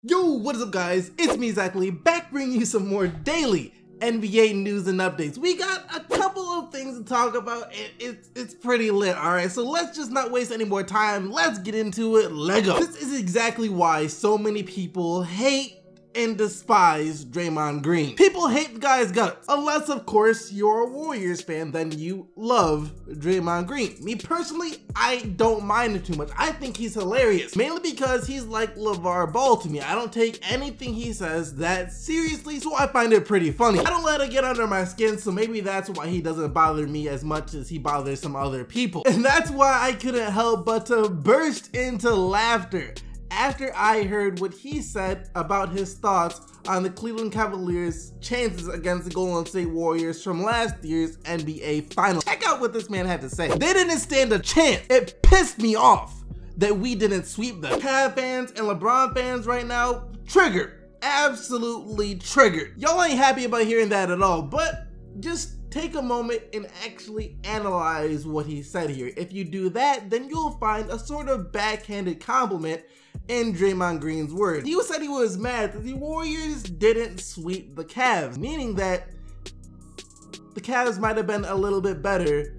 Yo, what is up guys? It's me, Zachary, back bringing you some more daily NBA news and updates. We got a couple of things to talk about and it's pretty lit, alright? So let's just not waste any more time. Let's get into it. Lego. This is exactly why so many people hate and despise Draymond Green. People hate the guy's guts. Unless, of course, you're a Warriors fan, then you love Draymond Green. Me personally, I don't mind him too much. I think he's hilarious. Mainly because he's like LeVar Ball to me. I don't take anything he says that seriously, so I find it pretty funny. I don't let it get under my skin, so maybe that's why he doesn't bother me as much as he bothers some other people. And that's why I couldn't help but to burst into laughter after I heard what he said about his thoughts on the Cleveland Cavaliers' chances against the Golden State Warriors from last year's NBA Finals. Check out what this man had to say. They didn't stand a chance. It pissed me off that we didn't sweep them. Cavs fans and LeBron fans right now, triggered. Absolutely triggered. Y'all ain't happy about hearing that at all, but just take a moment and actually analyze what he said here. If you do that, then you'll find a sort of backhanded compliment in Draymond Green's words. He said he was mad that the Warriors didn't sweep the Cavs, meaning that the Cavs might have been a little bit better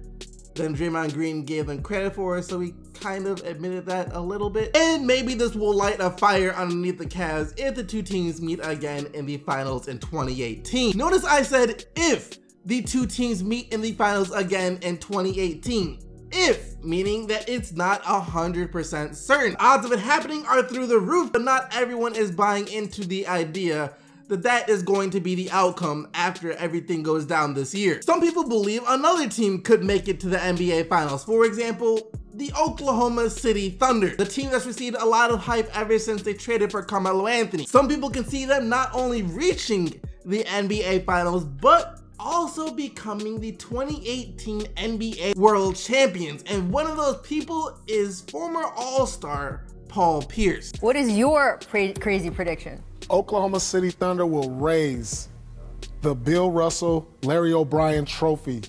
than Draymond Green gave them credit for, so he kind of admitted that a little bit. And maybe this will light a fire underneath the Cavs if the two teams meet again in the finals in 2018. Notice I said if the two teams meet in the finals again in 2018. If, meaning that it's not 100% certain. Odds of it happening are through the roof, but not everyone is buying into the idea that that is going to be the outcome after everything goes down this year. Some people believe another team could make it to the NBA Finals. For example, the Oklahoma City Thunder, the team that's received a lot of hype ever since they traded for Carmelo Anthony. Some people can see them not only reaching the NBA Finals, but also becoming the 2018 NBA World Champions. And one of those people is former All-Star Paul Pierce. What is your crazy prediction? Oklahoma City Thunder will raise the Bill Russell, Larry O'Brien trophy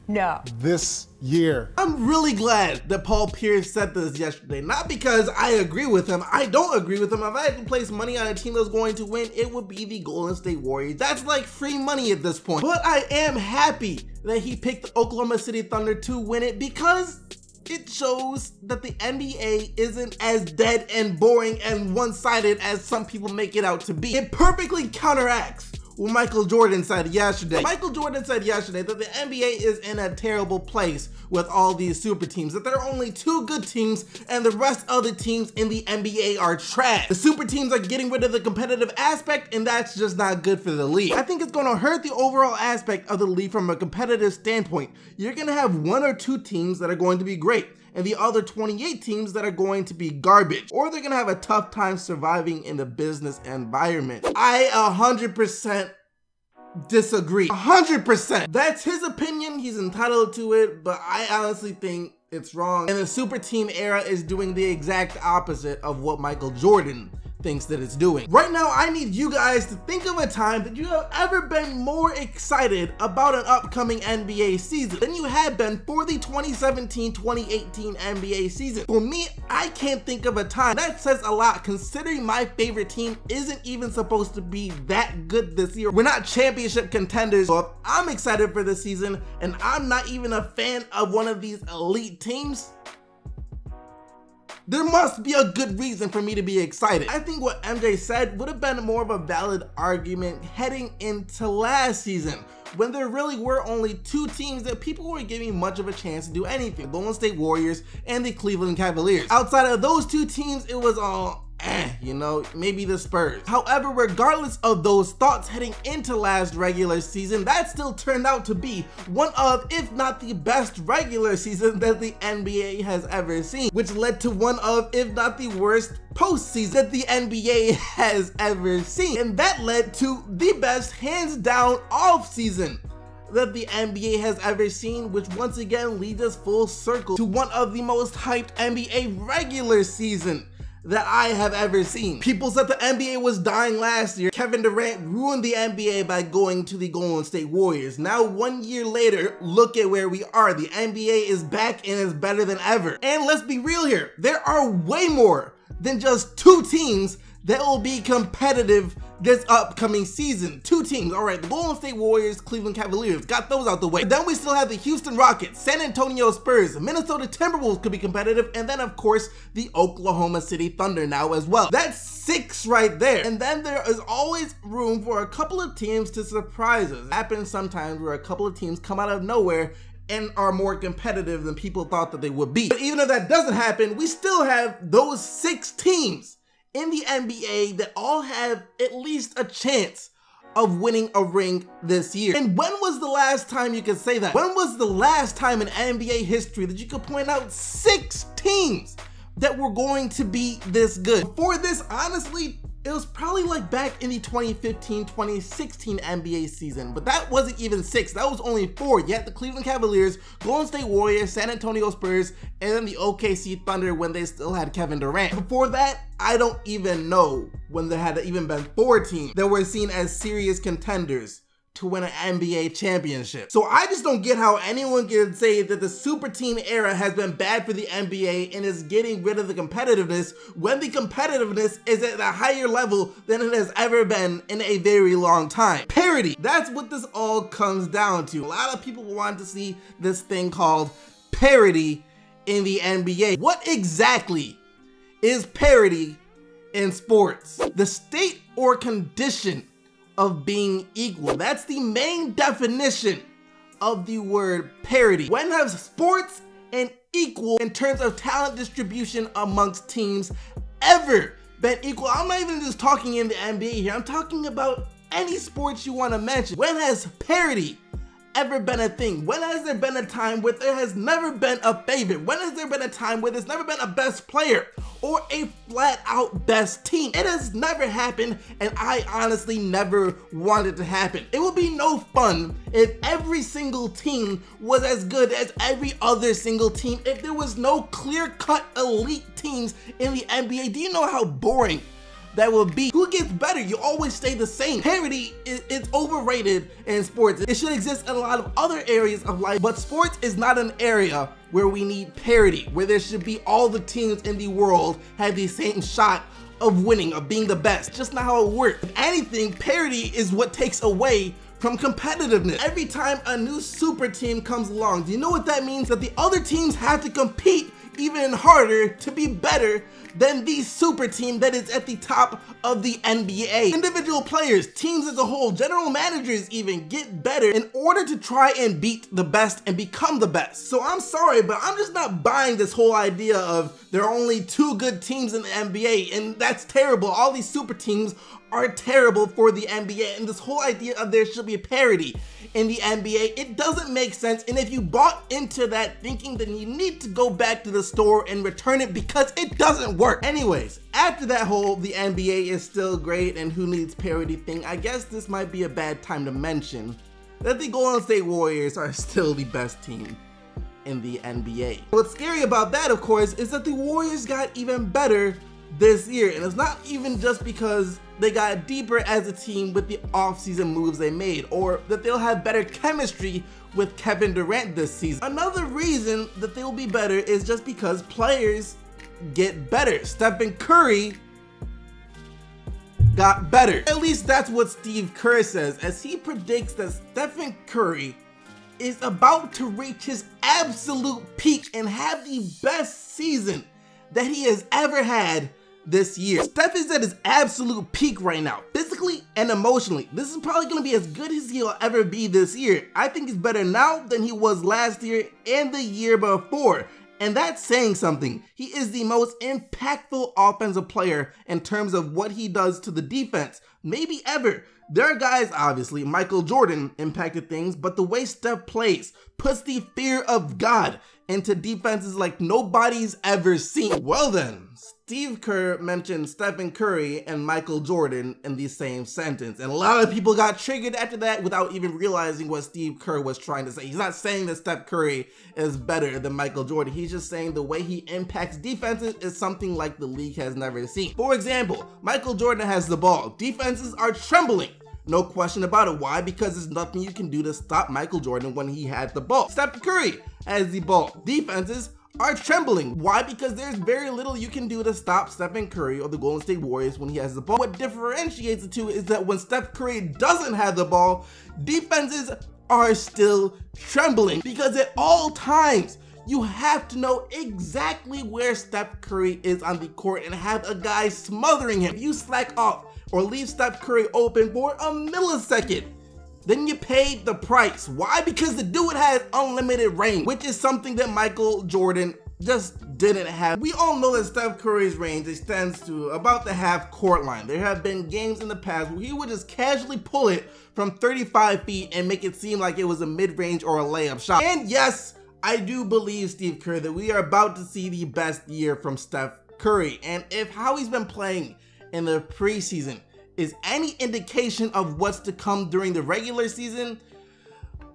this year. I'm really glad that Paul Pierce said this yesterday, not because I agree with him. I don't agree with him. If I had to place money on a team that's going to win, it would be the Golden State Warriors. That's like free money at this point. But I am happy that he picked the Oklahoma City Thunder to win it because it shows that the NBA isn't as dead and boring and one-sided as some people make it out to be. It perfectly counteracts what Michael Jordan said yesterday. Michael Jordan said yesterday that the NBA is in a terrible place with all these super teams, that there are only two good teams and the rest of the teams in the NBA are trash. The super teams are getting rid of the competitive aspect, and that's just not good for the league. I think it's gonna hurt the overall aspect of the league from a competitive standpoint. You're gonna have one or two teams that are going to be great, and the other 28 teams that are going to be garbage, or they're gonna have a tough time surviving in the business environment. I 100% disagree. 100%. That's his opinion. He's entitled to it, but I honestly think it's wrong. And the super team era is doing the exact opposite of what Michael Jordan thinks that it's doing. Right now, I need you guys to think of a time that you have ever been more excited about an upcoming NBA season than you had been for the 2017-2018 NBA season. For me, I can't think of a time. That says a lot considering my favorite team isn't even supposed to be that good this year. We're not championship contenders, so if I'm excited for this season and I'm not even a fan of one of these elite teams, there must be a good reason for me to be excited. I think what MJ said would have been more of a valid argument heading into last season, when there really were only two teams that people were giving much of a chance to do anything: the Golden State Warriors and the Cleveland Cavaliers. Outside of those two teams, it was all you know, maybe the Spurs. However, regardless of those thoughts heading into last regular season, that still turned out to be one of, if not the best regular season that the NBA has ever seen, which led to one of, if not the worst postseason that the NBA has ever seen. And that led to the best, hands down, off season that the NBA has ever seen, which once again leads us full circle to one of the most hyped NBA regular season that I have ever seen. People said the NBA was dying last year. Kevin Durant ruined the NBA by going to the Golden State Warriors. Now 1 year later, look at where we are. The NBA is back and is better than ever. And let's be real here, there are way more than just two teams that will be competitive this upcoming season. 2 teams, all right, the Golden State Warriors, Cleveland Cavaliers, got those out the way. Then we still have the Houston Rockets, San Antonio Spurs, Minnesota Timberwolves could be competitive, and then of course the Oklahoma City Thunder now as well. That's 6 right there. And then there is always room for a couple of teams to surprise us. It happens sometimes where a couple of teams come out of nowhere and are more competitive than people thought that they would be. But even if that doesn't happen, we still have those 6 teams in the NBA that all have at least a chance of winning a ring this year. And when was the last time you could say that? When was the last time in NBA history that you could point out 6 teams that were going to be this good? Before this, honestly, it was probably like back in the 2015-2016 NBA season, but that wasn't even 6, that was only 4. You had the Cleveland Cavaliers, Golden State Warriors, San Antonio Spurs, and then the OKC Thunder when they still had Kevin Durant. Before that, I don't even know when there had even been 4 teams that were seen as serious contenders to win an NBA championship. So I just don't get how anyone can say that the super team era has been bad for the NBA and is getting rid of the competitiveness when the competitiveness is at a higher level than it has ever been in a very long time. Parity, that's what this all comes down to. A lot of people want to see this thing called parity in the NBA. What exactly is parity in sports? The state or condition of being equal. That's the main definition of the word parity. When have sports and equal in terms of talent distribution amongst teams ever been equal? I'm not even just talking in the NBA here. I'm talking about any sports you want to mention. When has parity ever been a thing? When has there been a time where there has never been a favorite? When has there been a time where there's never been a best player or a flat out best team? It has never happened, and I honestly never wanted it to happen. It would be no fun if every single team was as good as every other single team, if there was no clear-cut elite teams in the NBA. Do you know how boring that would be? Who gets better? You always stay the same. Parity is overrated in sports. It should exist in a lot of other areas of life, but sports is not an area where we need parity, where there should be all the teams in the world have the same shot of winning, of being the best. Just not how it works. If anything, parity is what takes away from competitiveness. Every time a new super team comes along, do you know what that means? That the other teams have to compete even harder to be better than the super team that is at the top of the NBA. Individual players, teams as a whole, general managers even get better in order to try and beat the best and become the best. So I'm sorry, but I'm just not buying this whole idea of there are only 2 good teams in the NBA, and that's terrible. All these super teams are terrible for the NBA, and this whole idea of there should be a parity in the NBA, it doesn't make sense. And if you bought into that thinking, then you need to go back to the store and return it, because it doesn't work. Anyways, after that whole the NBA is still great and who needs parity thing, I guess this might be a bad time to mention that the Golden State Warriors are still the best team in the NBA. What's scary about that, of course, is that the Warriors got even better this year, and it's not even just because they got deeper as a team with the offseason moves they made, or that they'll have better chemistry with Kevin Durant this season. Another reason that they will be better is just because players get better. Steph Curry got better. At least that's what Steve Kerr says, as he predicts that Steph Curry is about to reach his absolute peak and have the best season that he has ever had this year. Steph is at his absolute peak right now, physically and emotionally. This is probably going to be as good as he'll ever be this year. I think he's better now than he was last year and the year before. And that's saying something. He is the most impactful offensive player in terms of what he does to the defense, maybe ever. There are guys, obviously, Michael Jordan impacted things, but the way Steph plays puts the fear of God into defenses like nobody's ever seen. Well then, Steve Kerr mentioned Stephen Curry and Michael Jordan in the same sentence, and a lot of people got triggered after that without even realizing what Steve Kerr was trying to say. He's not saying that Steph Curry is better than Michael Jordan. He's just saying the way he impacts defenses is something like the league has never seen. For example, Michael Jordan has the ball. Defenses are trembling. No question about it. Why? Because there's nothing you can do to stop Michael Jordan when he had the ball. Steph Curry has the ball. Defenses are trembling. Why? Because there's very little you can do to stop Stephen Curry or the Golden State Warriors when he has the ball. What differentiates the two is that when Steph Curry doesn't have the ball, defenses are still trembling, because at all times you have to know exactly where Steph Curry is on the court and have a guy smothering him. If you slack off or leave Steph Curry open for a millisecond, then you paid the price. Why? Because the dude has unlimited range, which is something that Michael Jordan just didn't have. We all know that Steph Curry's range extends to about the half court line. There have been games in the past where he would just casually pull it from 35 feet and make it seem like it was a mid-range or a layup shot. And yes, I do believe, Steve Kerr, that we are about to see the best year from Steph Curry. And if how he's been playing in the preseason is any indication of what's to come during the regular season,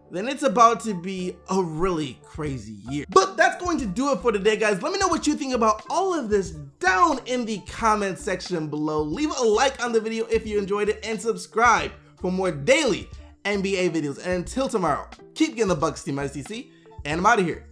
then it's about to be a really crazy year. But that's going to do it for today, guys. Let me know what you think about all of this down in the comment section below. Leave a like on the video if you enjoyed it, and subscribe for more daily NBA videos. And until tomorrow, keep getting the Bucks, Team SDC, and I'm out of here.